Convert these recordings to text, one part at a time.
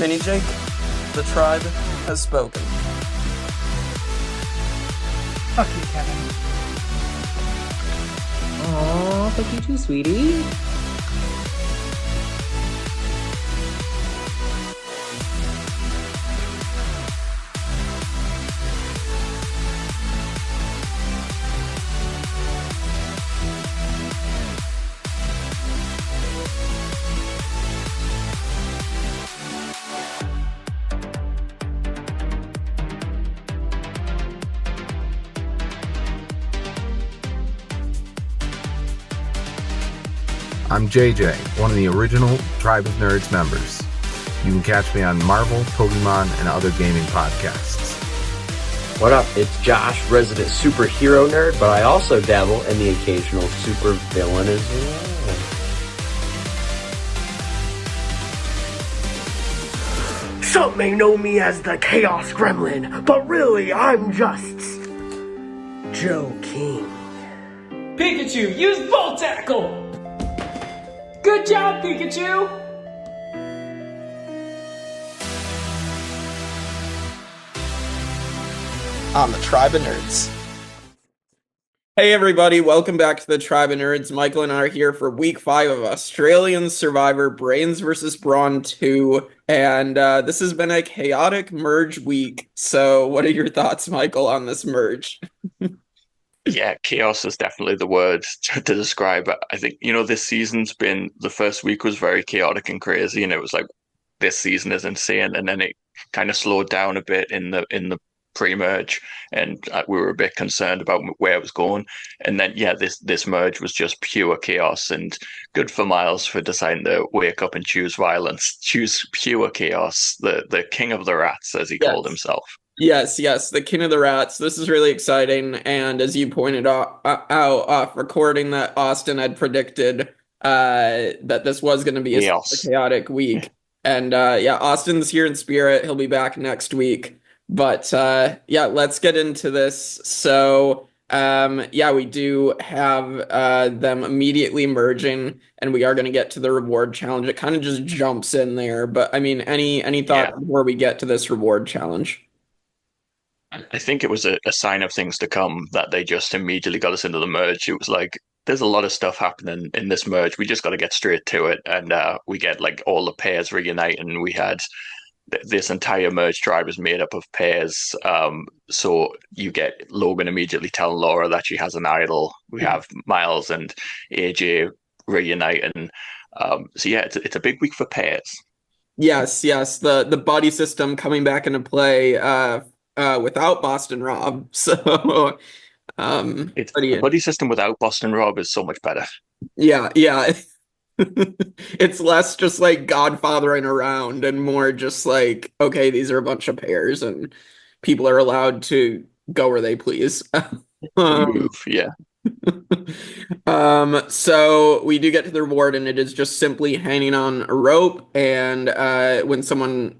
Mini Jake, the tribe has spoken. Fuck you, Kevin. Aw, fuck you too, sweetie. I'm JJ, one of the original Tribe of Nerds members. You can catch me on Marvel, Pokemon, and other gaming podcasts. What up? It's Josh, resident superhero nerd, but I also dabble in the occasional super villain as well. Some may know me as the Chaos Gremlin, but really I'm just Joe King. Pikachu, use Volt Tackle! Good job, Pikachu! On the Tribe of Nerds. Hey everybody, welcome back to the Tribe of Nerds. Michael and I are here for week 5 of Australian Survivor Brains vs. Brawn 2, and this has been a chaotic merge week. So what are your thoughts, Michael, on this merge? Yeah, chaos is definitely the word to describe it. I think, this season's been, the first week was very chaotic and crazy, and it was like, this season is insane, and then it kind of slowed down a bit in the pre-merge, and we were a bit concerned about where it was going. And then, yeah, this merge was just pure chaos, and good for Myles for deciding to wake up and choose violence, choose pure chaos, the king of the rats, as he called himself. Yes, the King of the Rats. This is really exciting, and as you pointed out off recording, that Austin had predicted that this was going to be a chaotic week. And Austin's here in spirit. He'll be back next week. But let's get into this. So we do have them immediately merging, and we are going to get to the reward challenge. It kind of just jumps in there. But I mean, any thought before we get to this reward challenge? I think it was a sign of things to come that they just immediately got us into the merge. It was like, there's a lot of stuff happening in this merge. We just got to get straight to it. And we get like all the pairs reunite, and we had this entire merge tribe is made up of pairs. So you get Logan immediately telling Laura that she has an idol. We have Myles and AJ reunite. And it's a big week for pairs. Yes. The buddy system coming back into play without Boston Rob. So the buddy system without Boston Rob is so much better. Yeah. It's less just like godfathering around and more just like, okay, these are a bunch of pairs and people are allowed to go where they please. So we do get to the reward, and it is just simply hanging on a rope, and when someone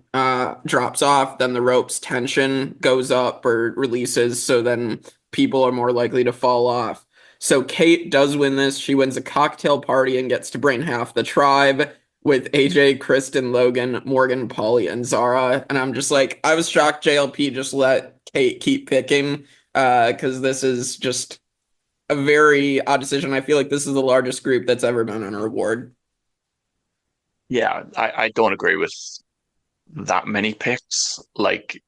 drops off, then the rope's tension goes up or releases, so then people are more likely to fall off. So Kate does win this. She wins a cocktail party and gets to bring half the tribe with AJ, Kristen, Logan, Morgan, Paulie, and Zara. And I'm just like, I was shocked JLP just let Kate keep picking, because this is just a very odd decision. I feel like this is the largest group that's ever been on a reward. Yeah, I don't agree with that many picks. Like,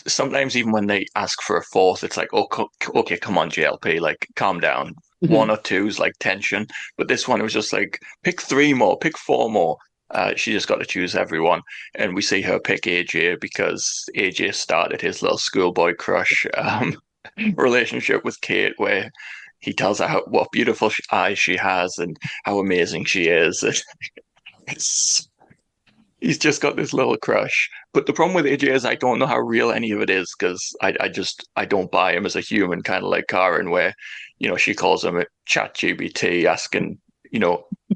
sometimes even when they ask for a fourth, it's like, oh, okay, come on, JLP, like, calm down. One or two is like tension, but this one, it was just like, pick 3 more, pick 4 more. She just got to choose everyone, and we see her pick AJ because AJ started his little schoolboy crush relationship with Kate, where he tells her what beautiful eyes she has and how amazing she is. He's just got this little crush. But the problem with AJ is I don't know how real any of it is, because I don't buy him as a human, kind of like Karen, where, she calls him a ChatGPT asking,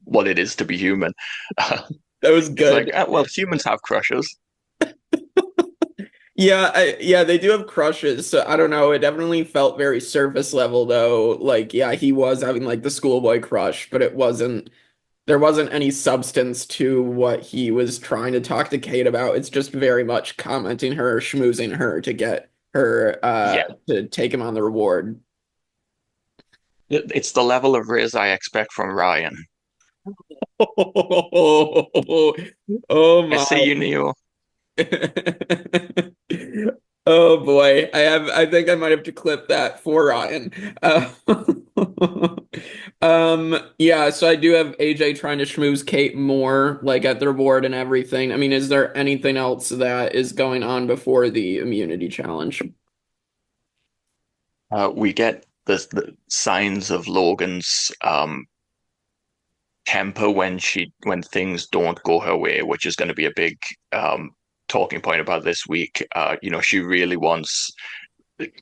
what it is to be human. That was good. Like, well, humans have crushes. Yeah, they do have crushes. So I don't know. It definitely felt very surface level, though. Like, yeah, he was having like the schoolboy crush, but it wasn't there wasn't any substance to what he was trying to talk to Kate about. It's just very much commenting her, schmoozing her to get her Yeah, to take him on the reward. it's the level of riz I expect from Ryan. Oh I see my. you, Neo. Oh boy, I think I might have to clip that for Ryan. Yeah, so I do have AJ trying to schmooze Kate more, like at the reward and everything. I mean, is there anything else that is going on before the immunity challenge? We get the signs of Logan's temper when things don't go her way, which is going to be a big talking point about this week. She really wants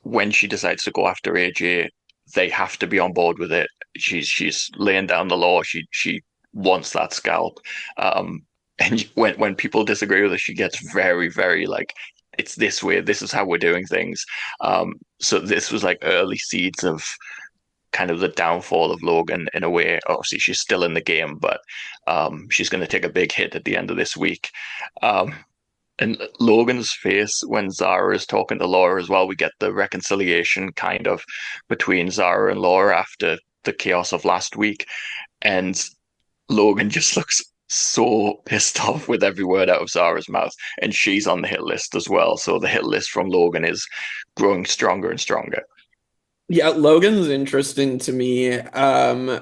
when she decides to go after AJ, they have to be on board with it. She's laying down the law. She wants that scalp. And when people disagree with her, she gets very, very like, it's this way. This is how we're doing things. So this was like early seeds of kind of the downfall of Logan in a way. Obviously, she's still in the game, but she's going to take a big hit at the end of this week. Um, and Logan's face when Zara is talking to Laura as well, we get the reconciliation kind of between Zara and Laura after the chaos of last week. And Logan just looks so pissed off with every word out of Zara's mouth. And she's on the hit list as well. So the hit list from Logan is growing stronger and stronger. Yeah, Logan's interesting to me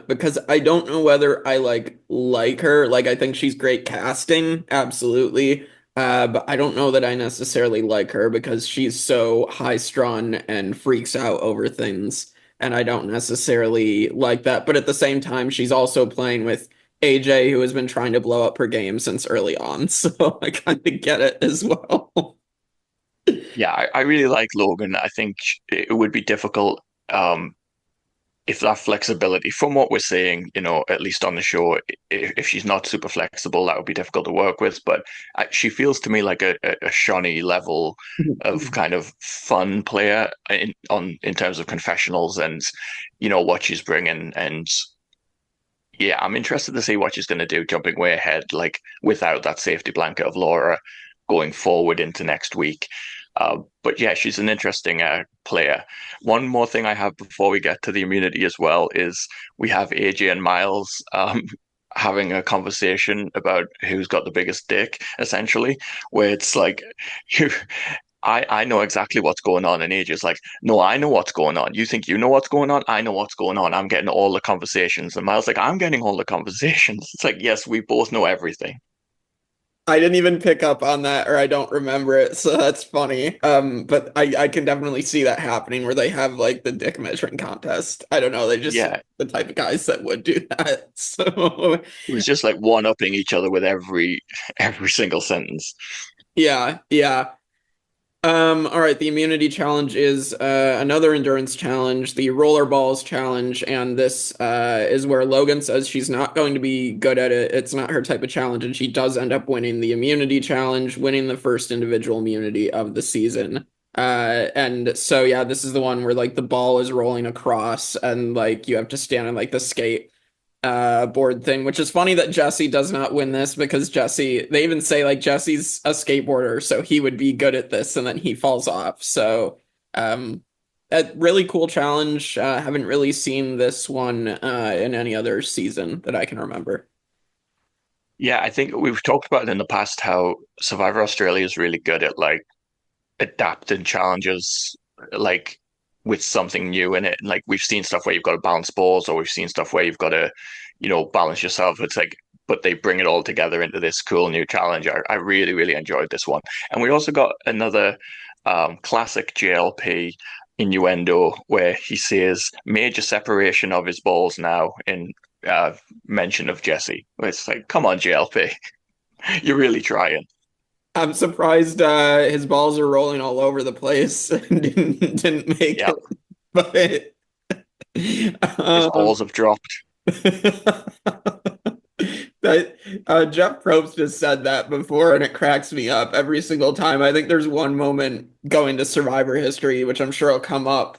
because I don't know whether I like her. Like I think she's great casting, absolutely. But I don't know that I necessarily like her because she's so high-strung and freaks out over things, and I don't necessarily like that. But at the same time, she's also playing with AJ, who has been trying to blow up her game since early on, so I kind of get it as well. Yeah, I really like Logan. I think it would be difficult if that flexibility, from what we're seeing, at least on the show, if she's not super flexible, that would be difficult to work with. But she feels to me like a Shawnee level of kind of fun player in terms of confessionals and what she's bringing. And yeah, I'm interested to see what she's going to do, jumping way ahead, like without that safety blanket of Laura going forward into next week. But yeah, she's an interesting player. One more thing I have before we get to the immunity as well is we have AJ and Myles having a conversation about who's got the biggest dick, essentially, where it's like, you, I know exactly what's going on, and AJ's like, no, I know what's going on. You think you know what's going on? I know what's going on. I'm getting all the conversations. And Myles like, I'm getting all the conversations. It's like, yes, we both know everything. I didn't even pick up on that, or I don't remember it, so that's funny. But I can definitely see that happening where they have like the dick measuring contest. I don't know, they just Yeah, the type of guys that would do that. So it was just like one-upping each other with every single sentence. yeah, yeah. All right, the immunity challenge is another endurance challenge, the rollerballs challenge, and this is where Logan says she's not going to be good at it. It's not her type of challenge, and she does end up winning the immunity challenge, winning the first individual immunity of the season. And so yeah, this is the one where like the ball is rolling across and like you have to stand on like the skate board thing, which is funny that Jesse does not win this because they even say like Jesse's a skateboarder, so he would be good at this, and then he falls off. So, a really cool challenge. Haven't really seen this one in any other season that I can remember. Yeah, I think we've talked about it in the past how Survivor Australia is really good at like adapting challenges like with something new in it. Like we've seen stuff where you've got to balance balls, or we've seen stuff where you've got to, balance yourself. It's like, but they bring it all together into this cool new challenge. I really, really enjoyed this one. And we also got another classic JLP innuendo where he says major separation of his balls now in mention of Jesse. It's like, come on, JLP, you're really trying. I'm surprised his balls are rolling all over the place and didn't make Yeah, it. But his balls have dropped. that Jeff Probst has said that before, and it cracks me up every single time. I think there's one moment going to Survivor history, which I'm sure will come up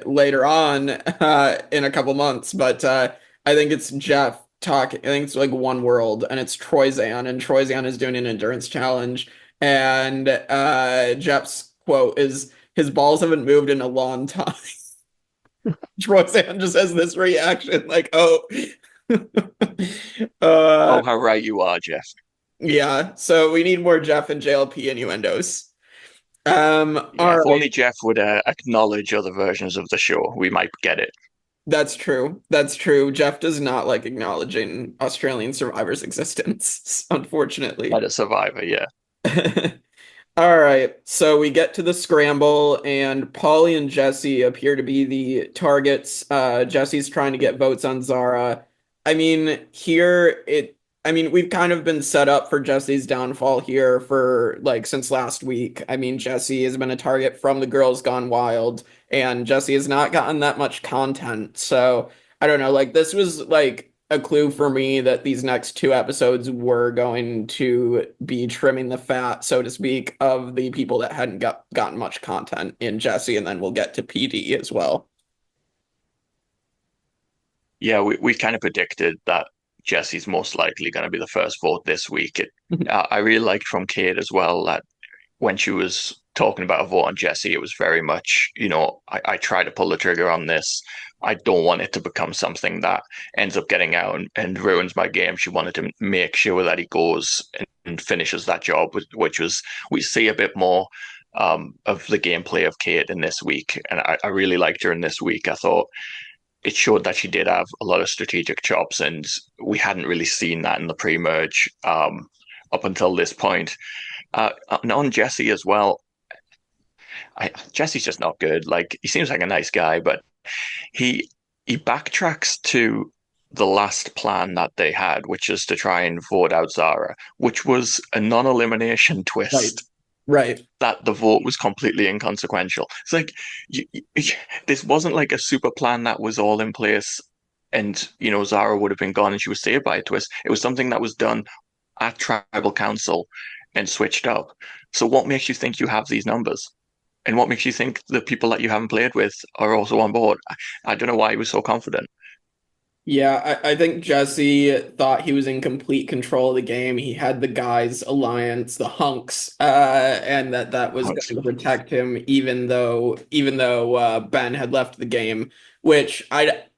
later on in a couple months. But I think it's Jeff talk. I think it's like One World, and it's Troyzan, and Troyzan is doing an endurance challenge, and Jeff's quote is, "His balls haven't moved in a long time." Troyzan just has this reaction, like, "Oh." Oh, uh, how right you are, Jeff. yeah. So we need more Jeff and JLP innuendos. Yeah, All if right. only Jeff would acknowledge other versions of the show, we might get it. That's true. That's true. Jeff does not like acknowledging Australian Survivor's existence, unfortunately. At a Survivor, yeah. All right. So we get to the scramble, and Paulie and Jesse appear to be the targets. Jesse's trying to get votes on Zara. I mean, we've kind of been set up for Jesse's downfall here for like since last week. I mean, Jesse has been a target from the Girls Gone Wild, and Jesse has not gotten that much content. So I don't know. Like, this was like a clue for me that these next two episodes were going to be trimming the fat, so to speak, of the people that hadn't gotten much content in Jesse, and then we'll get to PD as well. Yeah, we kind of predicted that Jesse's most likely going to be the first vote this week. I really liked from Kate as well that when she was talking about a vote on Jesse, it was very much, I try to pull the trigger on this. I don't want it to become something that ends up getting out and ruins my game. She wanted to make sure that he goes and finishes that job, which was, we see a bit more of the gameplay of Kate in this week. And I really liked her in this week. I thought it showed that she did have a lot of strategic chops, and we hadn't really seen that in the pre-merge up until this point. And on Jesse as well, Jesse's just not good. Like, he seems like a nice guy, but he he backtracks to the last plan that they had, which is to try and vote out Zara, which was a non-elimination twist. Right. That the vote was completely inconsequential. It's like this wasn't like a super plan that was all in place, and Zara would have been gone and she was saved by a twist. It was something that was done at tribal council and switched up. So what makes you think you have these numbers? And what makes you think the people that you haven't played with are also on board? I don't know why he was so confident. Yeah, I think Jesse thought he was in complete control of the game. He had the guys alliance, the hunks, and that was going to protect him, even though Ben had left the game. Which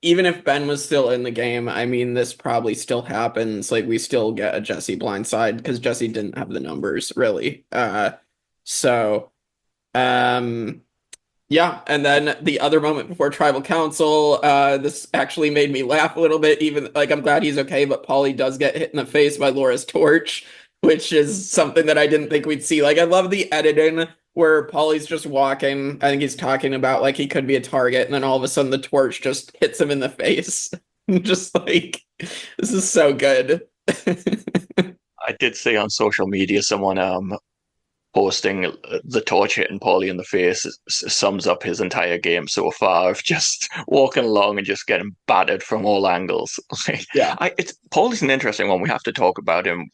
even if Ben was still in the game, I mean, this probably still happens. Like, we still get a Jesse blindside because Jesse didn't have the numbers really. So yeah, and then the other moment before tribal council, this actually made me laugh a little bit. Even like, I'm glad he's okay, but Paulie does get hit in the face by Laura's torch, which is something that I didn't think we'd see. Like, I love the editing where Paulie's just walking. I think he's talking about like he could be a target, and then all of a sudden the torch just hits him in the face. Just like, this is so good. I did see on social media someone posting the torch hitting Paulie in the face sums up his entire game so far of just walking along and just getting battered from all angles. Yeah. Paulie's an interesting one. We have to talk about him.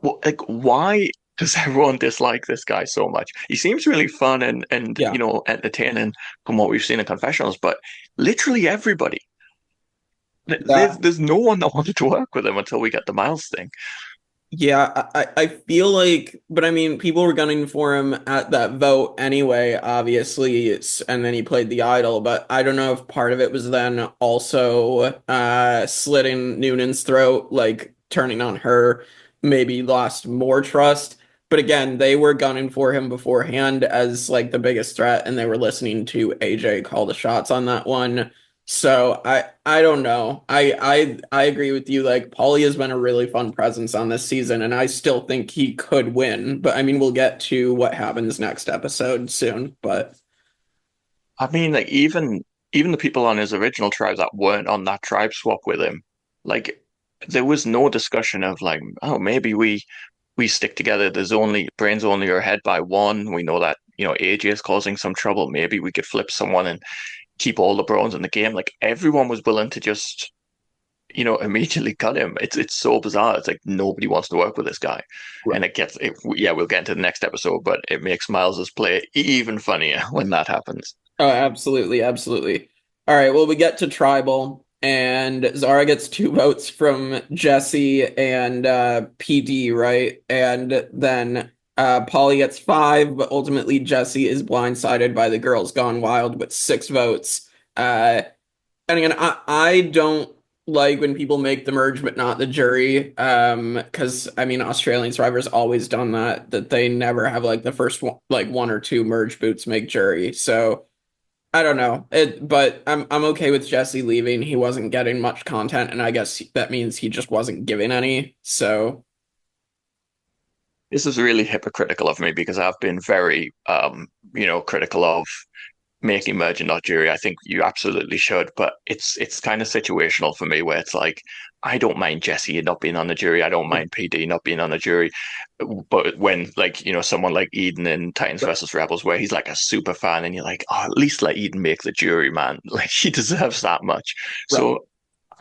Like, why does everyone dislike this guy so much? He seems really fun and Yeah. entertaining from what we've seen in confessionals, but literally everybody. Yeah. There's no one that wanted to work with him until we get the Myles thing. Yeah, I feel like, but I mean, people were gunning for him at that vote anyway, obviously, and then he played the idol, but I don't know if part of it was then also slitting Noonan's throat, like turning on her, maybe lost more trust. But again, they were gunning for him beforehand as like the biggest threat, and they were listening to AJ call the shots on that one. So I don't know. I agree with you. Like, Paulie has been a really fun presence on this season, and I still think he could win. But I mean, we'll get to what happens next episode soon. But I mean, like, even the people on his original tribe that weren't on that tribe swap with him, like, there was no discussion of like, oh, maybe we stick together. There's only brains only are ahead by one. We know that AJ is causing some trouble. Maybe we could flip someone and keep all the brawns in the game. Like, everyone was willing to just immediately cut him. It's so bizarre. It's like nobody wants to work with this guy. Right. And yeah, we'll get into the next episode, but it makes Myles's play even funnier when that happens. oh, absolutely, absolutely. All right, well, we get to tribal. and Zara gets 2 votes from Jesse and PD, right? And then Paulie gets 5, but ultimately Jesse is blindsided by the Girls Gone Wild with 6 votes. And again, I don't like when people make the merge but not the jury. Because I mean Australian Survivor's always done that they never have like the first one, like 1 or 2 merge boots make jury. So I don't know. But I'm okay with Jesse leaving. He wasn't getting much content, and I guess that means he just wasn't giving any. So This is really hypocritical of me because I've been very, critical of making merge and not jury. I think you absolutely should, but it's kind of situational for me where it's like I don't mind Jesse not being on the jury. I don't mind PD not being on the jury. But when someone like Eden in Titans versus Rebels, where he's like a super fan, and you're like, oh, at least let Eden make the jury, man. Like he deserves that much. right. So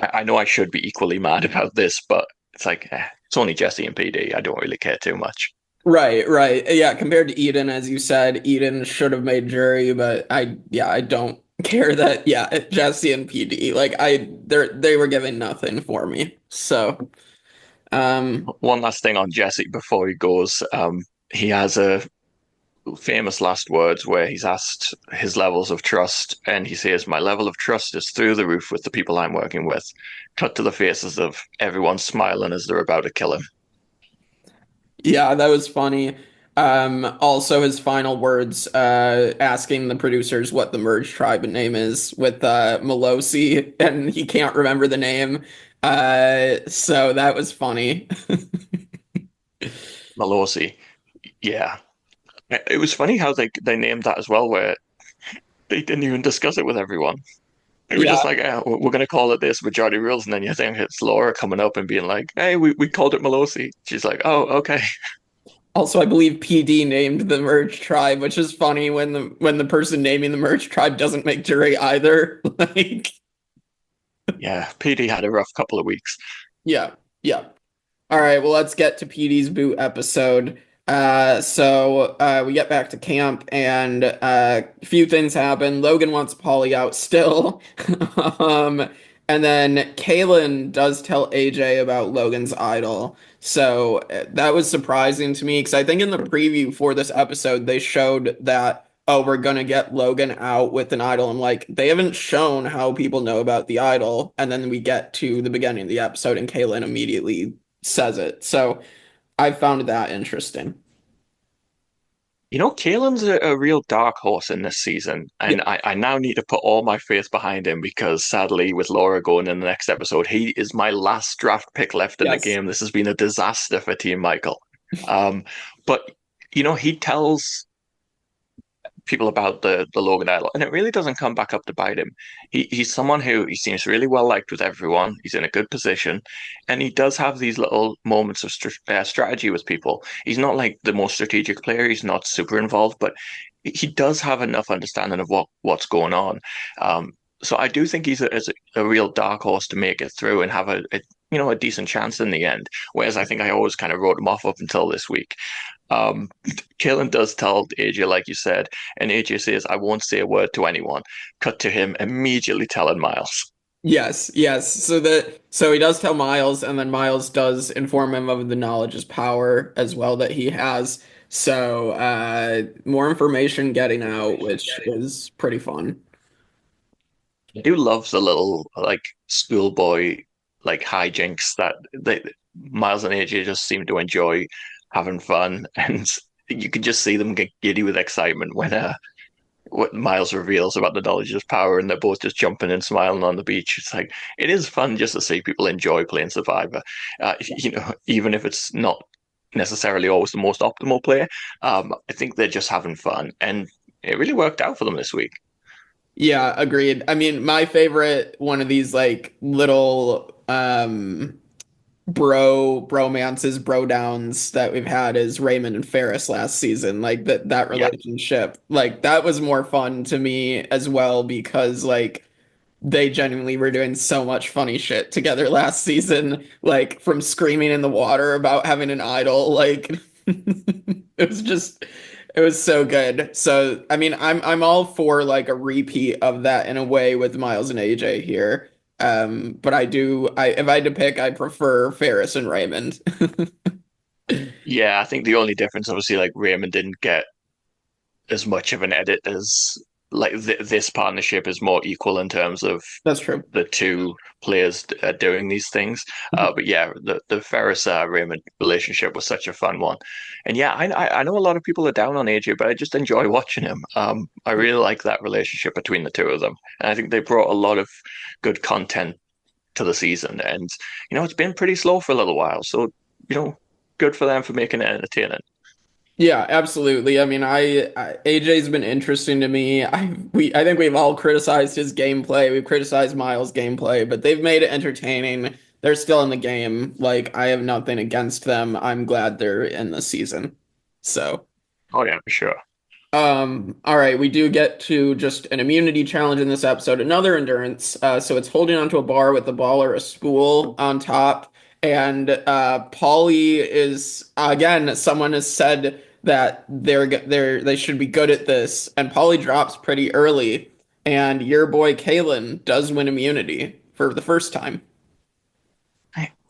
I know I should be equally mad about this, but it's like it's only Jesse and PD. I don't really care too much. Right, right. Yeah, compared to Eden, as you said, Eden should have made jury, but I don't care that, yeah, Jesse and PD, like they were giving nothing for me. So, One last thing on Jesse before he goes. He has a famous last words where he's asked his levels of trust, and he says, "My level of trust is through the roof with the people I'm working with." Cut to the faces of everyone smiling as they're about to kill him. yeah, that was funny. Also his final words, asking the producers what the merge tribe name is with Melosi, and he can't remember the name. So that was funny. Malosi, yeah. It was funny how they named that as well, where they didn't even discuss it with everyone. They were Yeah. just like, we're going to call it this majority rules. And then you think it's Laura coming up and being like, hey, we called it Melosi. She's like, oh, okay. Also, I believe PD named the merge tribe, which is funny when the person naming the merge tribe doesn't make jury either. Like, Yeah, PD had a rough couple of weeks. yeah, yeah. All right, well, let's get to PD's boot episode. So we get back to camp, and a few things happen. Logan wants Paulie out still. um, and then Kaylin does tell AJ about Logan's idol. So that was surprising to me because I think in the preview for this episode, they showed that, oh, we're gonna get Logan out with an idol. I'm like, they haven't shown how people know about the idol. And then we get to the beginning of the episode, and Kaylin immediately says it. So I found that interesting. Kaelin's a real dark horse in this season, Yeah. and I now need to put all my faith behind him because sadly, with Laura going in the next episode, he is my last draft pick left in the Yes. game. This has been a disaster for Team Michael. But he tells people about the Logan idol, and it really doesn't come back up to bite him. He's someone who he seems really well liked with everyone. He's in a good position, and he does have these little moments of strategy with people. He's not like the most strategic player. He's not super involved, but he does have enough understanding of what's going on. So I do think he's a real dark horse to make it through and have a decent chance in the end. Whereas I think I always kind of wrote him off up until this week. Um, Kaylin does tell AJ, like you said, and AJ says, I won't say a word to anyone. Cut to him immediately telling Myles. Yes, yes. So he does tell Myles, and then Myles does inform him of the knowledge is power as well that he has. So more information getting out, which is pretty fun. I do love the little like schoolboy like hijinks that Myles and AJ just seem to enjoy having fun, and you can just see them get giddy with excitement when what Myles reveals about the knowledge of power, and they're both just jumping and smiling on the beach. It's like it is fun just to see people enjoy playing Survivor, even if it's not necessarily always the most optimal play. I think they're just having fun, and it really worked out for them this week. Yeah, agreed. I mean, my favorite one of these like little bromances, bro downs that we've had is Raymond and Ferris last season. Like that Yeah, relationship. Like that was more fun to me as well because like they genuinely were doing so much funny shit together last season, like from screaming in the water about having an idol. Like it was so good. So I mean I'm all for like a repeat of that in a way with Myles and AJ here. But if I had to pick, I prefer Ferris and Raymond. Yeah, I think the only difference, obviously, like Raymond didn't get as much of an edit as like this partnership is more equal in terms of That's true. the two players doing these things. But yeah, the Ferris Raymond relationship was such a fun one, and yeah, I know a lot of people are down on AJ, but I just enjoy watching him. I really like that relationship between the two of them, and I think they brought a lot of good content to the season. And it's been pretty slow for a little while, so good for them for making it entertaining. Yeah, absolutely. I mean, AJ's been interesting to me. I think we've all criticized his gameplay. We've criticized Myles' gameplay, but they've made it entertaining. They're still in the game. Like, I have nothing against them. I'm glad they're in the season. So, Oh yeah, for sure. all right, we do get to just an immunity challenge in this episode, another endurance. So it's holding onto a bar with the ball or a spool on top. And Paulie is again, someone has said that they should be good at this, and Paulie drops pretty early, and your boy Kalen does win immunity for the first time.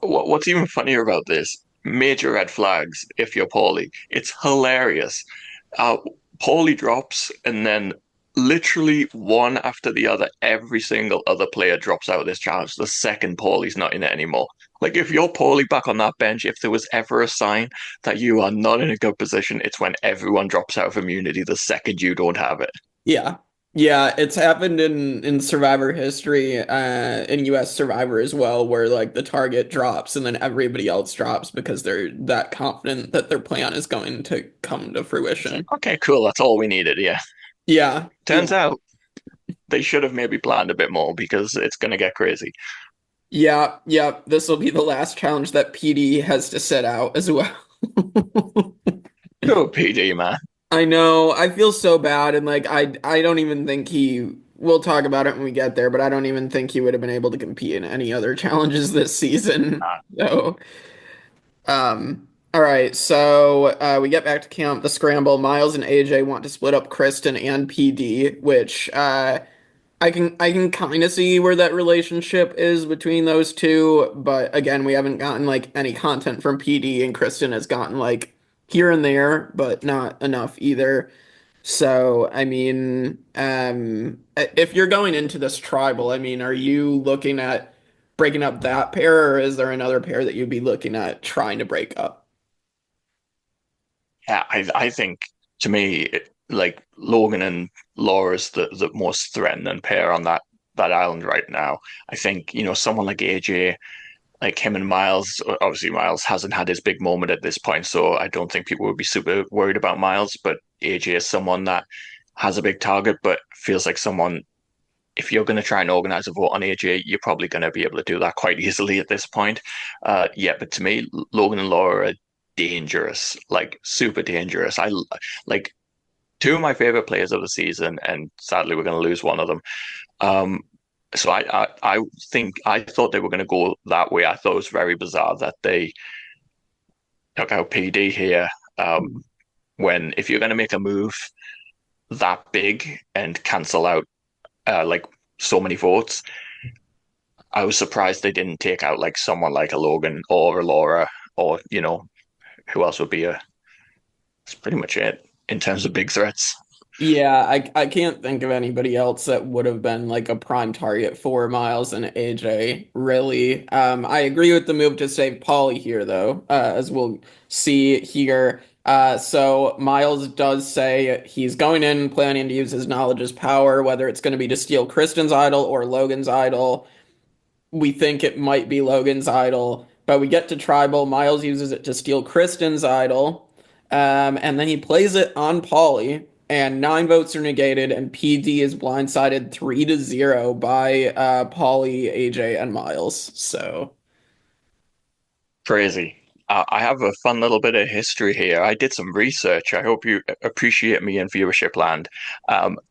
What's even funnier about this? Major red flags if you're Paulie. It's hilarious. Uh, Paulie drops, and then literally one after the other, every single other player drops out of this challenge the second Paulie's not in it anymore. Like, if you're Paulie back on that bench, if there was ever a sign that you are not in a good position, it's when everyone drops out of immunity the second you don't have it. Yeah. Yeah, it's happened in Survivor history, in US Survivor as well, where like the target drops and then everybody else drops because they're that confident that their plan is going to come to fruition. Okay, cool. That's all we needed. Yeah. Yeah. Turns out they should have maybe planned a bit more because it's going to get crazy. Yeah, yeah. This will be the last challenge that PD has to set out as well. Go PD, man. I know. I feel so bad, and like I don't even think he. We'll talk about it when we get there, but I don't even think he would have been able to compete in any other challenges this season. So, all right. So we get back to camp. The scramble. Myles and AJ want to split up Kristen and PD, which I can kind of see where that relationship is between those two, but again, we haven't gotten like any content from PD, and Kristen has gotten like here and there, but not enough either. So, I mean, if you're going into this tribal, I mean, are you looking at breaking up that pair, or is there another pair that you'd be looking at trying to break up? Yeah, I think to me, like Logan and Laura's the most threatening pair on that island right now. I think, someone like AJ, like him and Myles, obviously Myles hasn't had his big moment at this point, so I don't think people would be super worried about Myles, but AJ is someone that has a big target, but feels like someone, if you're going to try and organize a vote on AJ, you're probably going to be able to do that quite easily at this point. Yeah, but to me, Logan and Laura are dangerous, like super dangerous. I like two of my favorite players of the season, and sadly, we're going to lose one of them. Um, so I think I thought they were going to go that way. I thought it was very bizarre that they took out PD here. When if you're going to make a move that big and cancel out like so many votes, I was surprised they didn't take out like someone like a Logan or a Laura or who else would be a. That's pretty much it in terms of big threats. Yeah, I can't think of anybody else that would have been like a prime target for Myles and AJ, really. I agree with the move to save Paulie here, though, as we'll see here. So Myles does say he's going in planning to use his knowledge as power, whether it's going to be to steal Kristen's idol or Logan's idol. We think it might be Logan's idol, but we get to tribal. Myles uses it to steal Kristen's idol. And then he plays it on Paulie, and 9 votes are negated, and PD is blindsided 3-0 by Paulie, AJ, and Myles. So Crazy. I have a fun little bit of history here. I did some research. I hope you appreciate me in viewership land.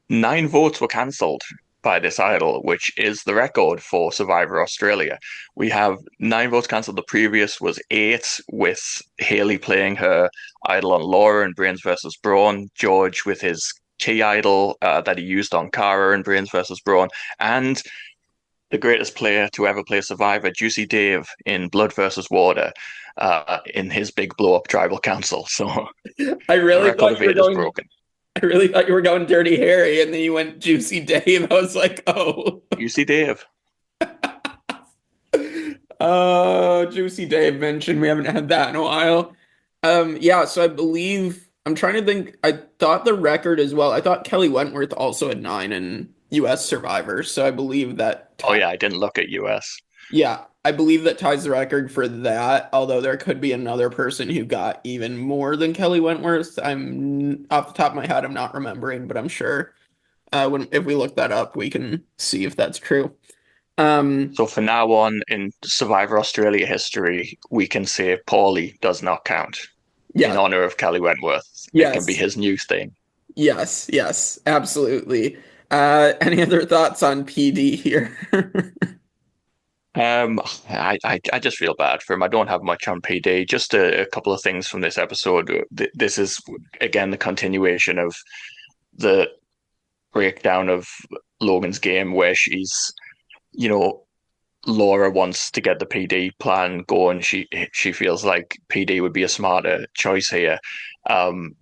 9 votes were cancelled by this idol, which is the record for Survivor Australia. We have 9 votes cancelled. The previous was 8, with Haley playing her idol on Laura in Brains versus Brawn, George with his key idol that he used on Cara in Brains versus Brawn, and the greatest player to ever play Survivor, Juicy Dave, in Blood versus Water, in his big blow up tribal council. So I the really record thought of you were eight is going. broken. I really thought you were going Dirty Harry, and then you went Juicy Dave. I was like, oh, Juicy Dave. oh, Juicy Dave mentioned. We haven't had that in a while. Yeah. So I believe I'm trying to think. I thought the record as well. I thought Kelly Wentworth also had 9 in U.S. Survivor. So I believe that. Oh yeah, I didn't look at US. Yeah, I believe that ties the record for that, although there could be another person who got even more than Kelly Wentworth. I'm off the top of my head, I'm not remembering, but I'm sure when if we look that up, we can see if that's true. Um, So for now on in Survivor Australia history, we can say Paulie does not count in yeah, honor of Kelly Wentworth. It can be yes, his new thing. yes, absolutely. Any other thoughts on PD here? I just feel bad for him. I don't have much on PD. Just a couple of things from this episode. This is again the continuation of the breakdown of Logan's game, where she's, you know, Laura wants to get the PD plan going. She feels like PD would be a smarter choice here, and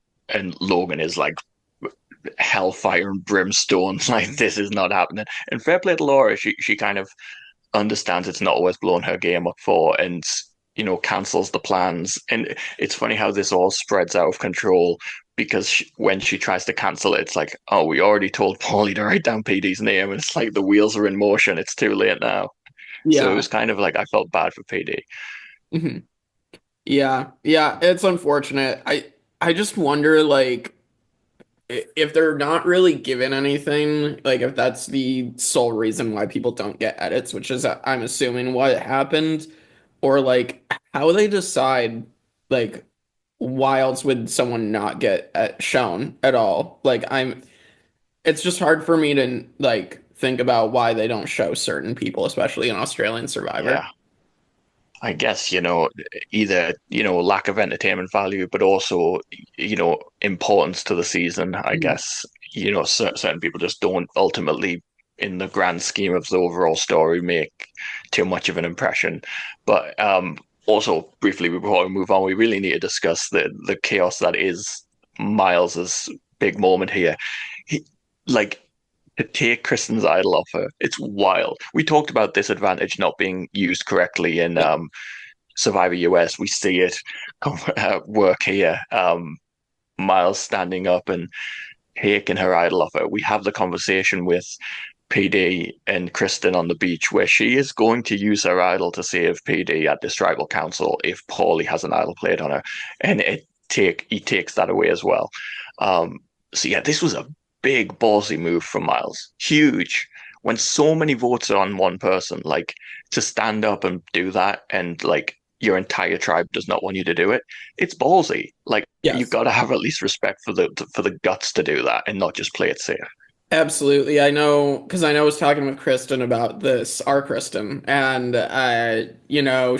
Logan is like hellfire and brimstone. Like this is not happening. And fair play to Laura. She kind of understands it's not always blown her game up for, and cancels the plans. And it's funny how this all spreads out of control, because when she tries to cancel it, it's like, oh, we already told Paulie to write down PD's name, and it's like the wheels are in motion. It's too late now. So it Yeah. was kind of like I felt bad for PD. Mhm. Yeah, it's unfortunate. I just wonder like if they're not really given anything, like if that's the sole reason why people don't get edits, which is I'm assuming what happened, or like how they decide like why else would someone not get shown at all? Like it's just hard for me to like think about why they don't show certain people, especially in Australian Survivor. Yeah. I guess, either, lack of entertainment value, but also, importance to the season. I Mhm. guess, certain people just don't ultimately, in the grand scheme of the overall story, make too much of an impression. But also, briefly, before we move on, we really need to discuss the chaos that is Miles's big moment here. He, like, to take Kristen's idol off her. It's wild. We talked about this advantage not being used correctly in Yeah. Survivor US. We see it work here. Myles standing up and taking her idol off her. We have the conversation with PD and Kristen on the beach, where she is going to use her idol to save PD at this tribal council if Paulie has an idol played on her, and he takes that away as well. So yeah, this was a big ballsy move from Myles. Huge. When so many votes are on one person, like to stand up and do that, and like your entire tribe does not want you to do it, it's ballsy. Like you've Yes. got to have at least respect for the guts to do that and not just play it safe. Absolutely. I know because I was talking with Kristen about this, our Kristen, and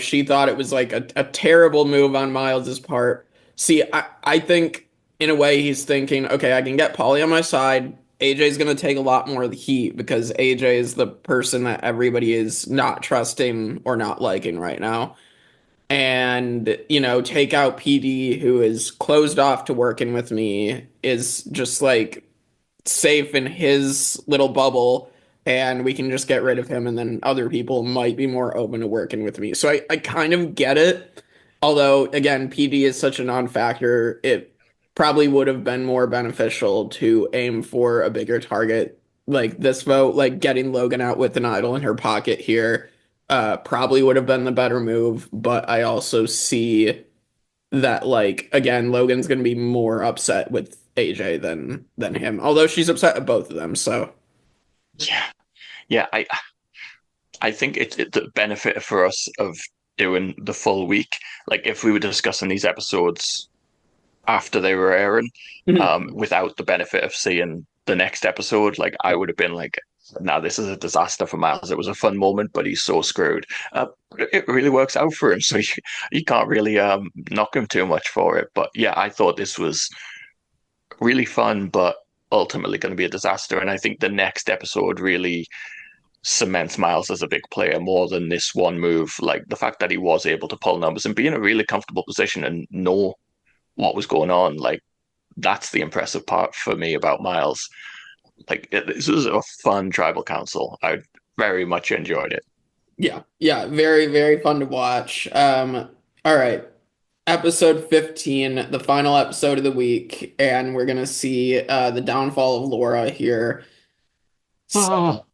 she thought it was like a terrible move on Miles's part. See, I think in a way he's thinking, okay, I can get Paulie on my side. AJ's gonna take a lot more of the heat because AJ is the person that everybody is not trusting or not liking right now. And, take out PD, who is closed off to working with me, is just like safe in his little bubble, and we can just get rid of him, and then other people might be more open to working with me. So I kind of get it. Although again, PD is such a non-factor, it probably would have been more beneficial to aim for a bigger target like this vote, like getting Logan out with an idol in her pocket here. Probably would have been the better move, but I also see that like again Logan's going to be more upset with AJ than him, although she's upset at both of them. So Yeah, yeah. I think it's the benefit for us of doing the full week. Like if we were discussing these episodes after they were airing, Mhm. without the benefit of seeing the next episode, like I would have been like, "Now this is a disaster for Myles. It was a fun moment, but he's so screwed." It really works out for him, so you can't really knock him too much for it. But yeah, I thought this was really fun, but ultimately going to be a disaster. And I think the next episode really cements Myles as a big player more than this one move. Like the fact that he was able to pull numbers and be in a really comfortable position and know what was going on. Like that's the impressive part for me about Myles. Like this was a fun tribal council. I very much enjoyed it. Yeah, yeah, very, very fun to watch. All right. Episode 15, the final episode of the week, and we're gonna see the downfall of Laura here. So,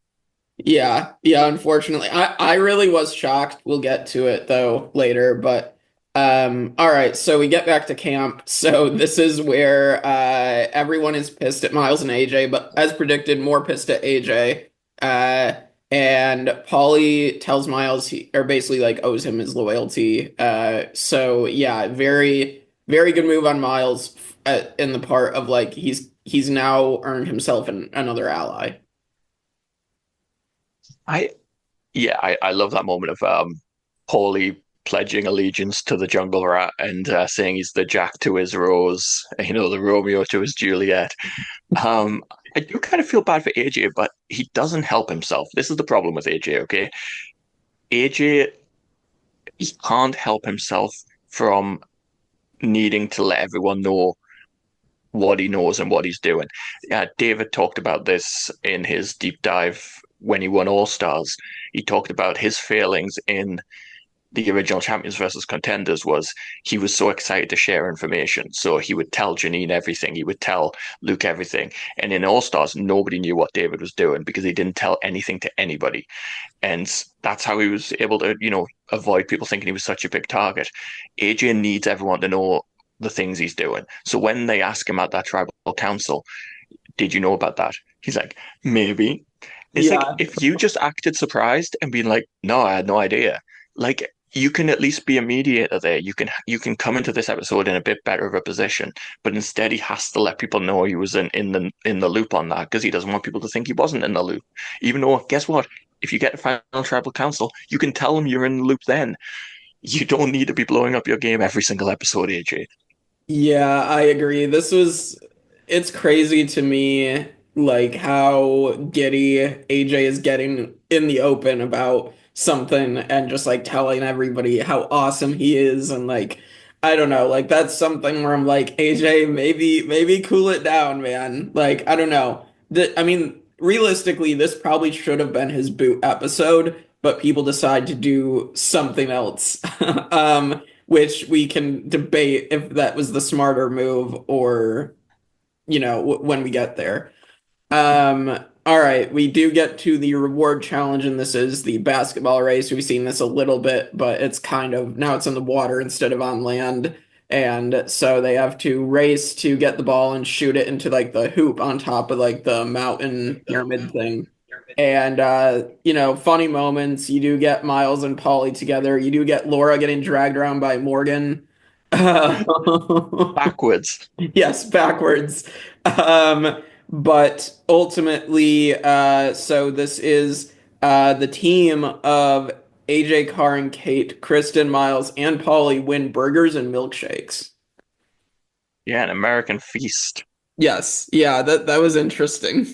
yeah, yeah, unfortunately. I really was shocked. We'll get to it though later, but all right, so we get back to camp. So this is where everyone is pissed at Myles and AJ, but as predicted, more pissed at AJ. Uh and Paulie tells Myles or basically like owes him his loyalty. So yeah, very, very good move on Myles in the part of like he's now earned himself another ally. I Yeah, I love that moment of Paulie pledging allegiance to the jungle rat and saying he's the Jack to his Rose, the Romeo to his Juliet. Um, I do kind of feel bad for AJ, but he doesn't help himself. This is the problem with AJ, okay? AJ, he can't help himself from needing to let everyone know what he knows and what he's doing. David talked about this in his deep dive when he won All Stars. He talked about his failings in the original champions versus contenders was he was so excited to share information. So he would tell Janine everything. He would tell Luke everything. And in All Stars, nobody knew what David was doing because he didn't tell anything to anybody. And that's how he was able to, avoid people thinking he was such a big target. AJ needs everyone to know the things he's doing. So when they ask him at that tribal council, did you know about that? He's like, maybe. It's Yeah. like if you just acted surprised and being like, no, I had no idea. Like you can at least be a mediator there. You can come into this episode in a bit better of a position, but instead he has to let people know he was in the loop on that because he doesn't want people to think he wasn't in the loop. Even though, guess what? If you get a final tribal council, you can tell them you're in the loop then. You don't need to be blowing up your game every single episode, AJ. Yeah, I agree. It's crazy to me, like how giddy AJ is getting in the open about something and just like telling everybody how awesome he is. And like, I don't know, like that's something where I'm like, AJ, maybe cool it down, man. Like, I don't know. I mean, realistically, this probably should have been his boot episode, but people decide to do something else. Which we can debate if that was the smarter move or, when we get there. All right, we do get to the reward challenge, and this is the basketball race. We've seen this a little bit, but it's kind of now it's in the water instead of on land. And so they have to race to get the ball and shoot it into like the hoop on top of like the mountain pyramid thing. And funny moments. You do get Myles and Paulie together. You do get Laura getting dragged around by Morgan. Backwards. Yes, backwards. But ultimately, so this is the team of AJ, Carr, and Kate, Kristen, Myles, and Paulie win burgers and milkshakes. Yeah, an American feast. Yes, yeah, that was interesting.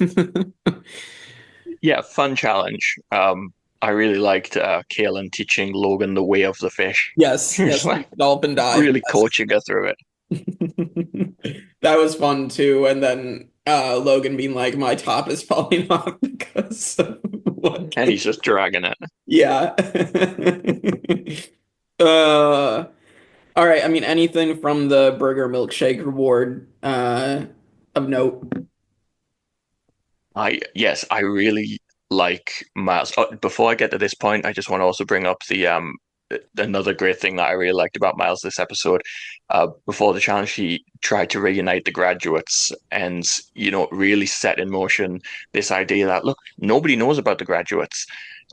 Yeah, fun challenge. I really liked Kaylin teaching Logan the way of the fish. Yes, Just yes, like dolphin dive. really Yes. coaching her through it. That was fun too. And then Logan being like, my top is falling off because of what? And he's just dragging it. Yeah. uh, all right. I mean, anything from the burger milkshake reward of note? I really like Myles. Oh, before I get to this point, I just want to also bring up the another great thing that I really liked about Myles this episode. Before the challenge, he tried to reunite the graduates and really set in motion this idea that look, nobody knows about the graduates.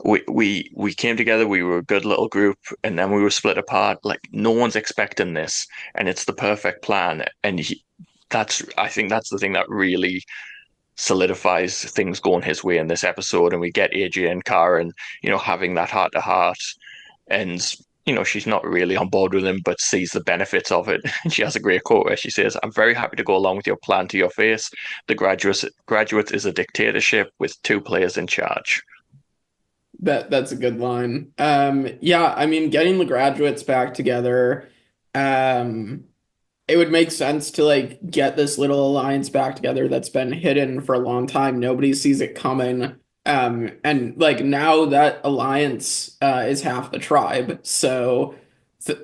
We came together, we were a good little group, and then we were split apart. Like no one's expecting this, and it's the perfect plan. And I think that's the thing that really solidifies things going his way in this episode, and we get AJ and Karen, having that heart to heart, and she's not really on board with him, but sees the benefits of it. And she has a great quote where she says, "I'm very happy to go along with your plan to your face. The graduates is a dictatorship with two players in charge." That's a good line. Yeah, I mean, getting the graduates back together, um, it would make sense to like get this little alliance back together that's been hidden for a long time. Nobody sees it coming. And like now that alliance is half the tribe. So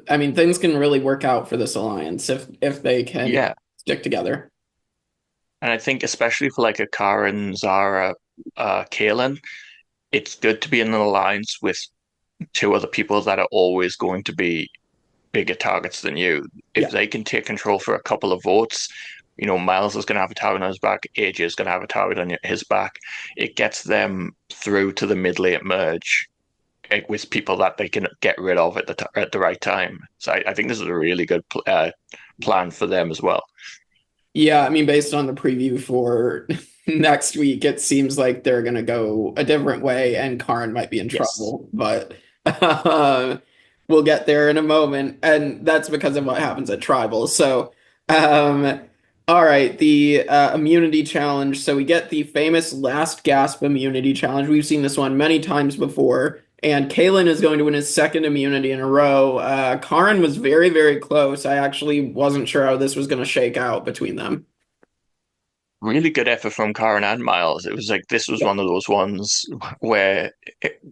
I mean, things can really work out for this alliance if they can Yeah. stick together. And I think especially for like a Karen, Zara, Kaylin, it's good to be in an alliance with two other people that are always going to be bigger targets than you. If Yeah. they can take control for a couple of votes, Myles is going to have a target on his back, AJ is going to have a target on his back. It gets them through to the mid-late merge with people that they can get rid of at the right time. So I think this is a really good plan for them as well. Yeah, I mean, based on the preview for next week, it seems like they're gonna go a different way, and Karn might be in Yes. trouble. But we'll get there in a moment, and that's because of what happens at Tribal. So, um, all right, the immunity challenge. So we get the famous last gasp immunity challenge. We've seen this one many times before. And Kalen is going to win his second immunity in a row. Karn was very, very close. I actually wasn't sure how this was going to shake out between them. Really good effort from Karen and Myles. It was like this was one of those ones where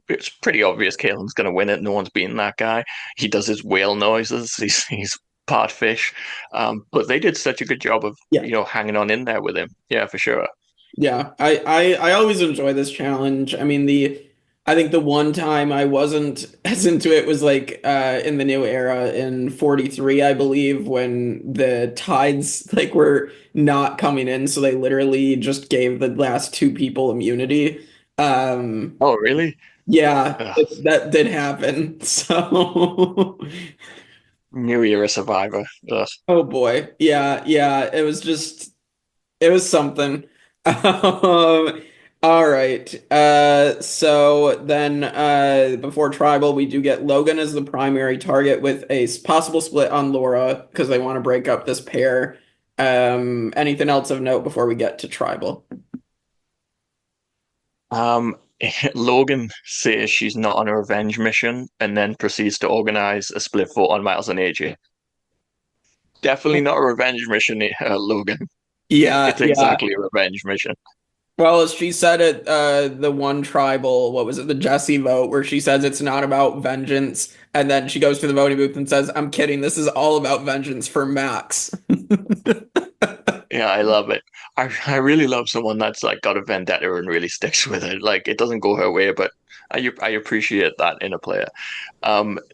it's pretty obvious Caelan's going to win it. No one's beating that guy. He does his whale noises. He's part fish, but they did such a good job of Yeah. hanging on in there with him. Yeah, for sure. Yeah, I always enjoy this challenge. I mean, I think the one time I wasn't as into it was like in the new era in 43, I believe, when the tides like were not coming in, so they literally just gave the last two people immunity. Um, Oh, really? yeah, Ugh. that did happen. So New Era Survivor. Ugh. oh boy. Yeah, yeah, it was something. All right. So then before Tribal, we do get Logan as the primary target with a possible split on Laura because they want to break up this pair. Anything else of note before we get to Tribal? Um, Logan says she's not on a revenge mission and then proceeds to organize a split vote on Miles and AJ. Definitely not a revenge mission, Logan. Yeah, It's yeah. exactly a revenge mission. Well, as she said it, the one tribal, what was it, the Jesse vote, where she says it's not about vengeance, and then she goes to the voting booth and says, "I'm kidding. This is all about vengeance for Max." Yeah, I love it. I really love someone that's like got a vendetta and really sticks with it. Like it doesn't go her way, but I appreciate that in a player.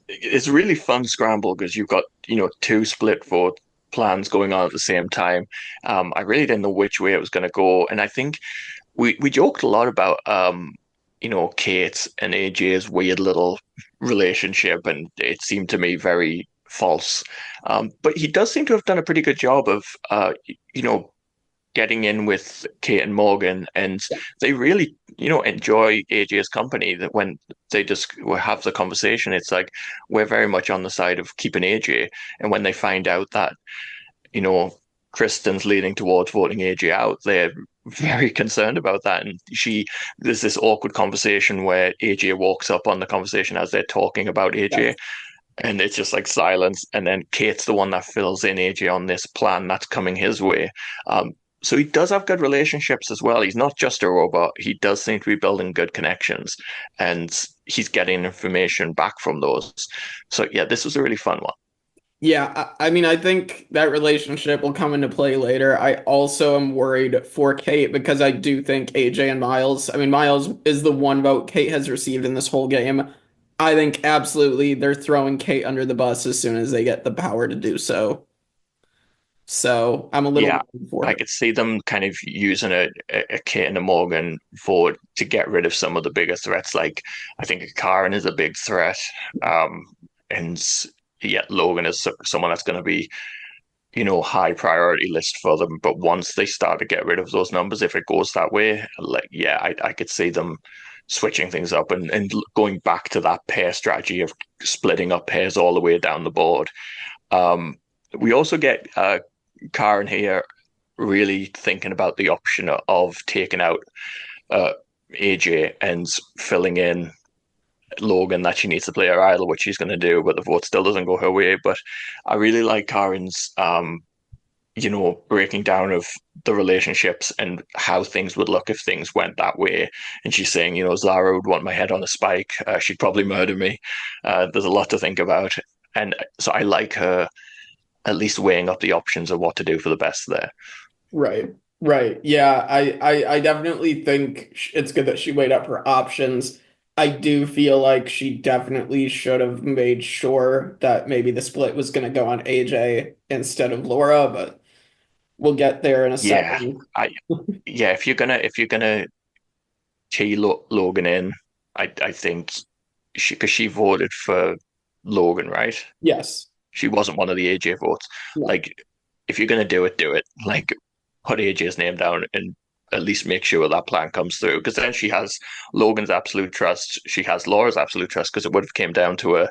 It's a really fun scramble because you've got two split vote plans going on at the same time. I really didn't know which way it was going to go, and I think we joked a lot about Kate and AJ's weird little relationship, and it seemed to me very false. But he does seem to have done a pretty good job of you know getting in with Kate and Morgan, and they really enjoy AJ's company. That when they just have the conversation, it's like we're very much on the side of keeping AJ, and when they find out that you know, Kristen's leaning towards voting AJ out. They're very concerned about that. And there's this awkward conversation where AJ walks up on the conversation as they're talking about AJ. Yes. And it's just like silence. And then Kate's the one that fills in AJ on this plan that's coming his way. So he does have good relationships as well. He's not just a robot. He does seem to be building good connections and he's getting information back from those. So yeah, this was a really fun one. Yeah, I mean, I think that relationship will come into play later. I also am worried for Kate because I do think AJ and Myles, I mean, Myles is the one vote Kate has received in this whole game. I think absolutely they're throwing Kate under the bus as soon as they get the power to do so. So I'm a little Yeah, worried for I her. could see them kind of using a Kate and a Morgan forward to get rid of some of the bigger threats. Like I think Karen is a big threat, and yet Logan is someone that's going to be high priority list for them. But once they start to get rid of those numbers, if it goes that way, like yeah, I could see them switching things up and going back to that pair strategy of splitting up pairs all the way down the board. Um, we also get Karen here really thinking about the option of taking out uh, AJ and filling in Logan that she needs to play her idol, which she's going to do, but the vote still doesn't go her way. But I really like Karen's, breaking down of the relationships and how things would look if things went that way. And she's saying, Zara would want my head on a spike. She'd probably murder me. There's a lot to think about. And so I like her at least weighing up the options of what to do for the best there. Right. Right. Yeah, I definitely think it's good that she weighed up her options. I do feel like she definitely should have made sure that maybe the split was going to go on AJ instead of Laura, but we'll get there in a Yeah, second. yeah. If you're gonna key Logan in, I think because she voted for Logan, right? Yes. She wasn't one of the AJ votes. No. Like, if you're gonna do it, do it. Like, put AJ's name down and at least make sure that plan comes through. Because then she has Logan's absolute trust. She has Laura's absolute trust. Because it would have came down to a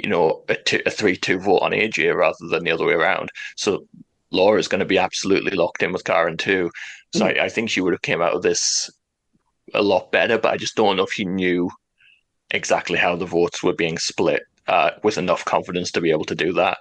3-2 vote on AJ rather than the other way around. So Laura's going to be absolutely locked in with Karen too. So I think she would have came out of this a lot better. But I just don't know if she knew exactly how the votes were being split with enough confidence to be able to do that.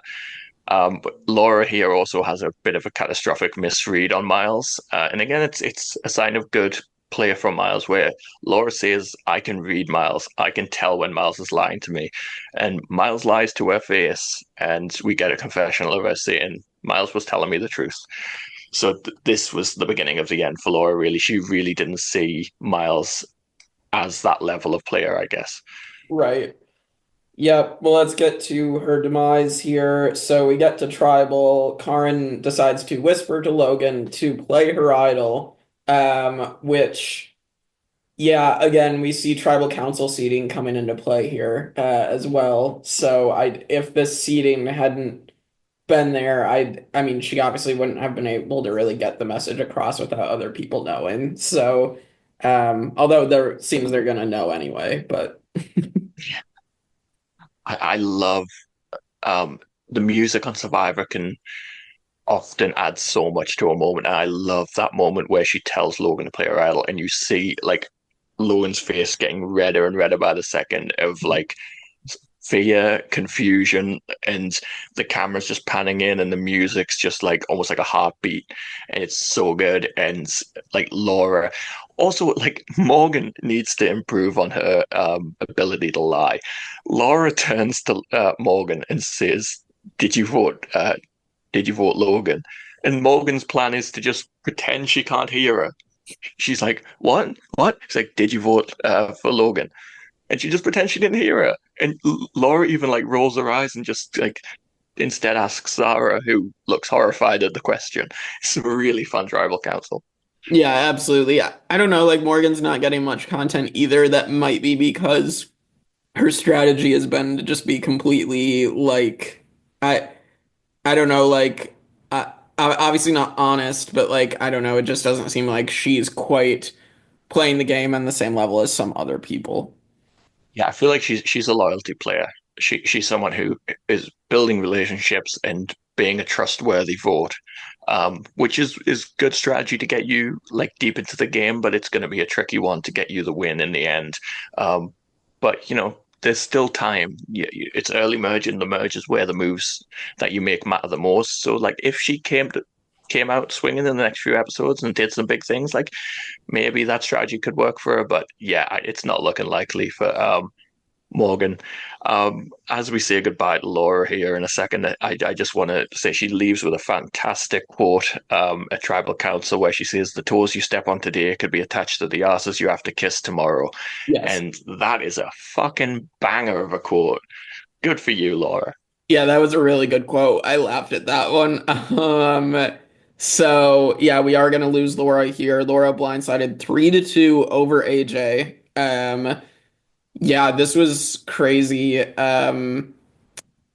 But Laura here also has a bit of a catastrophic misread on Myles, and again, it's a sign of good play from Myles, where Laura says, "I can read Myles. I can tell when Myles is lying to me," and Myles lies to her face, and we get a confessional of her saying, "Myles was telling me the truth." So this was the beginning of the end for Laura. Really, she really didn't see Myles as that level of player, I guess. Right. Yep. Well, let's get to her demise here. So we get to tribal. Karen decides to whisper to Logan to play her idol, which, yeah, again, we see tribal council seating coming into play here as well. So if this seating hadn't been there, I mean, she obviously wouldn't have been able to really get the message across without other people knowing. So, although there seems they're gonna know anyway, but. I love the music on Survivor can often adds so much to a moment. And I love that moment where she tells Logan to play her idol, and you see like Logan's face getting redder and redder by the second of like fear, confusion, and the camera's just panning in, and the music's just like almost like a heartbeat, and it's so good. And like Laura, also like Morgan needs to improve on her ability to lie. Laura turns to Morgan and says, "Did you vote? Did you vote Logan?" And Morgan's plan is to just pretend she can't hear her. She's like, "What? What?" She's like, "Did you vote for Logan?" And she just pretends she didn't hear her. And Laura even like rolls her eyes and just like instead asks Sarah, who looks horrified at the question. It's a really fun tribal council. Yeah, absolutely. I don't know, like Morgan's not getting much content either. That might be because her strategy has been to just be completely like I I don't know, like obviously not honest, but like I don't know, it just doesn't seem like she's quite playing the game on the same level as some other people. Yeah, I feel like she's a loyalty player. She's someone who is building relationships and being a trustworthy vote, which is good strategy to get you like deep into the game, but it's going to be a tricky one to get you the win in the end. But there's still time. Yeah, it's early merge, and the merge is where the moves that you make matter the most. So like if she came out swinging in the next few episodes and did some big things, like maybe that strategy could work for her. But yeah, it's not looking likely for Morgan. As we say goodbye to Laura here in a second, I just want to say she leaves with a fantastic quote at Tribal Council where she says, "The toes you step on today could be attached to the asses you have to kiss tomorrow." Yes. And that is a fucking banger of a quote. Good for you, Laura. Yeah, that was a really good quote. I laughed at that one. So yeah, we are gonna lose Laura here. Laura blindsided 3-2 over AJ. Yeah, this was crazy. I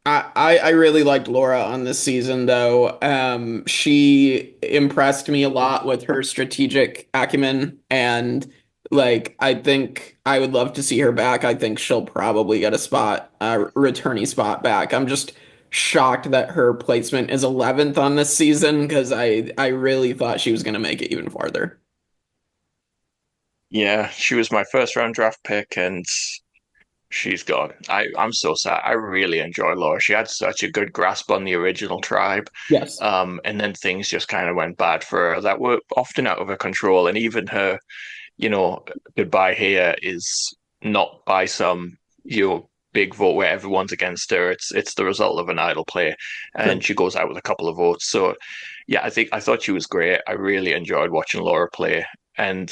really liked Laura on this season though. She impressed me a lot with her strategic acumen, and like I think I would love to see her back. I think she'll probably get a spot, returnee spot back. I'm just shocked that her placement is 11th on this season because I really thought she was gonna make it even farther. Yeah, she was my first round draft pick, and She's gone. I'm so sad. I really enjoy Laura. She had such a good grasp on the original tribe. Yes. And then things just kind of went bad for her that were often out of her control. And even her, goodbye here is not by some, big vote where everyone's against her. It's the result of an idle play. True. And she goes out with a couple of votes. So yeah, I thought she was great. I really enjoyed watching Laura play. And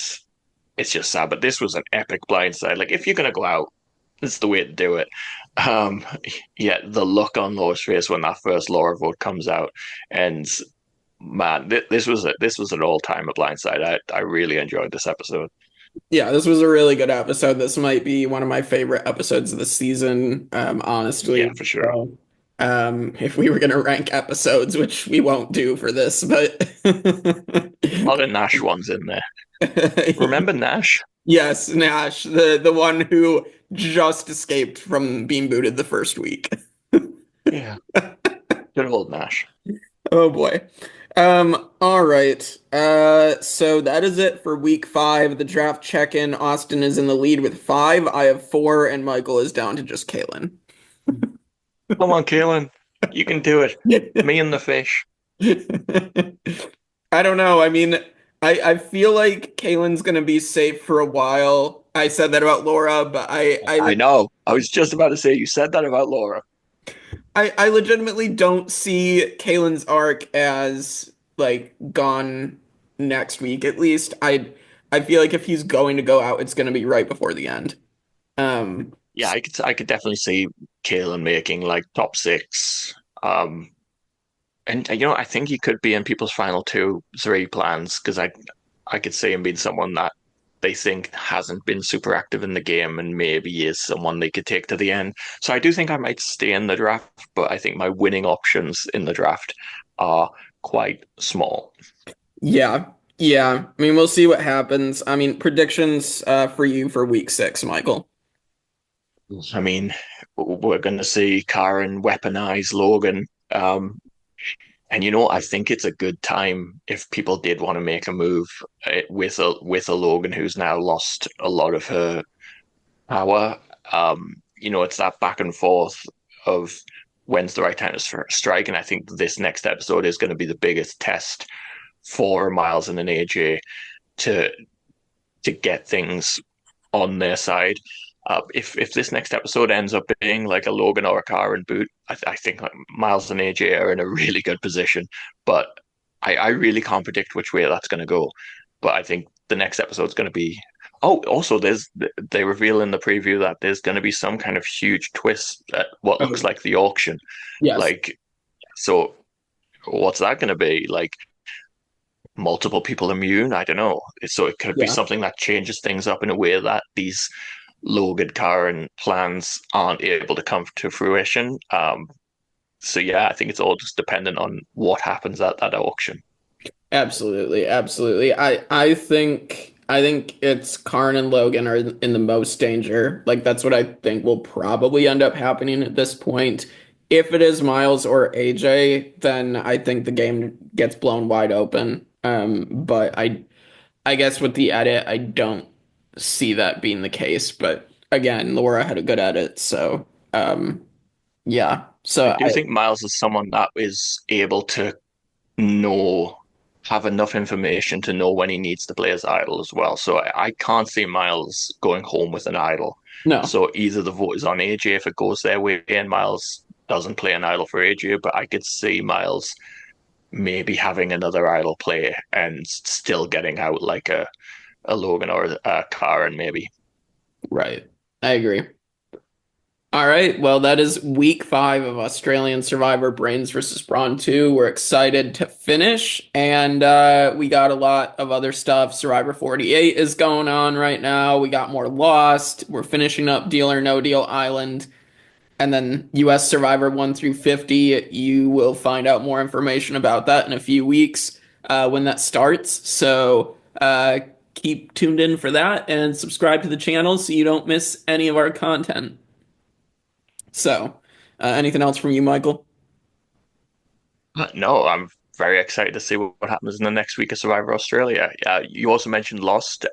it's just sad. But this was an epic blindside. Like if you're gonna go out, it's the way to do it. Um, yeah, the look on Laura's face when that first Laura vote comes out, and man, this was an all time blindside. I really enjoyed this episode. Yeah, this was a really good episode. This might be one of my favorite episodes of the season, honestly. Yeah, for sure. So, if we were gonna rank episodes, which we won't do for this, but A lot of Nash ones in there. Remember Nash? yes, Nash, the one who just escaped from being booted the first week. Yeah, good old Nash. Oh boy. All right. So that is it for week 5. The draft check-in. Austin is in the lead with 5. I have 4, and Michael is down to just Kalen. Come on, Kaylin, you can do it. Me and the fish. I don't know. I mean, I feel like Kalen's gonna be safe for a while. I said that about Laura, but I know. I was just about to say you said that about Laura. I legitimately don't see Kalen's arc as like gone next week. At least I feel like if he's going to go out, it's going to be right before the end. Um, Yeah, I could definitely see Kaylin making like top 6. Um, and I think he could be in people's final 2, 3 plans because I could see him being someone that they think hasn't been super active in the game and maybe is someone they could take to the end. So I do think I might stay in the draft, but I think my winning options in the draft are quite small. yeah, yeah. I mean, we'll see what happens. I mean, predictions for you for week 6, Michael. I mean, we're going to see Karen weaponize Logan. And I think it's a good time if people did want to make a move with a Logan who's now lost a lot of her power. It's that back and forth of when's the right time to strike, and I think this next episode is going to be the biggest test for Myles and an AJ to get things on their side. If this next episode ends up being like a Logan or a Karen boot, I think like Myles and AJ are in a really good position. But I really can't predict which way that's going to go. But I think the next episode is going to be. Oh, also, they reveal in the preview that there's going to be some kind of huge twist at what looks like the auction. Yes. Like, so what's that going to be? Like, multiple people immune? I don't know. So it could be Yeah. something that changes things up in a way that these Logan Karen plans aren't able to come to fruition. So yeah, I think it's all just dependent on what happens at that auction. Absolutely, absolutely. I think it's Karn and Logan are in the most danger. Like that's what I think will probably end up happening at this point. If it is Myles or AJ, then I think the game gets blown wide open. But I guess with the edit, I don't see that being the case. But again, Laura had a good edit, so yeah. So I do think Myles is someone that is able to know have enough information to know when he needs to play his idol as well. So I can't see Myles going home with an idol. no. So either the vote is on AJ if it goes their way and Myles doesn't play an idol for AJ, but I could see Myles maybe having another idol play and still getting out like a Logan or a Karen maybe. Right. I agree. All right. Well, that is week 5 of Australian Survivor Brains versus Brawn 2. We're excited to finish, and we got a lot of other stuff. Survivor 48 is going on right now. We got more Lost. We're finishing up Deal or No Deal Island. And then US Survivor 1 through 50. You will find out more information about that in a few weeks when that starts. So keep tuned in for that and subscribe to the channel so you don't miss any of our content. So, anything else from you, Michael? No, I'm very excited to see what happens in the next week of Survivor Australia. You also mentioned Lost.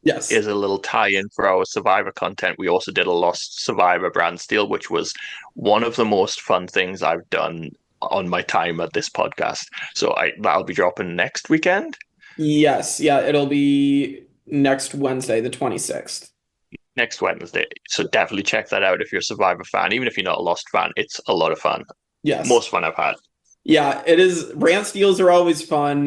Yes. Is a little tie-in for our Survivor content. We also did a Lost Survivor brand steal, which was one of the most fun things I've done on my time at this podcast. So that'll be dropping next weekend. Yes, yeah, it'll be next Wednesday, the 26th. Next Wednesday. So definitely check that out if you're a Survivor fan. Even if you're not a Lost fan, it's a lot of fun. Yes. Most fun I've had. Yeah, it is. Brand steals are always fun.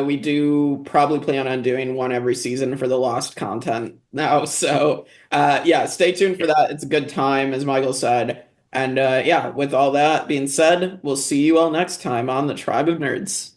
We do probably plan on doing one every season for the Lost content now. So, yeah, stay tuned for that. It's a good time, as Michael said. And yeah, with all that being said, we'll see you all next time on the Tribe of Nerds.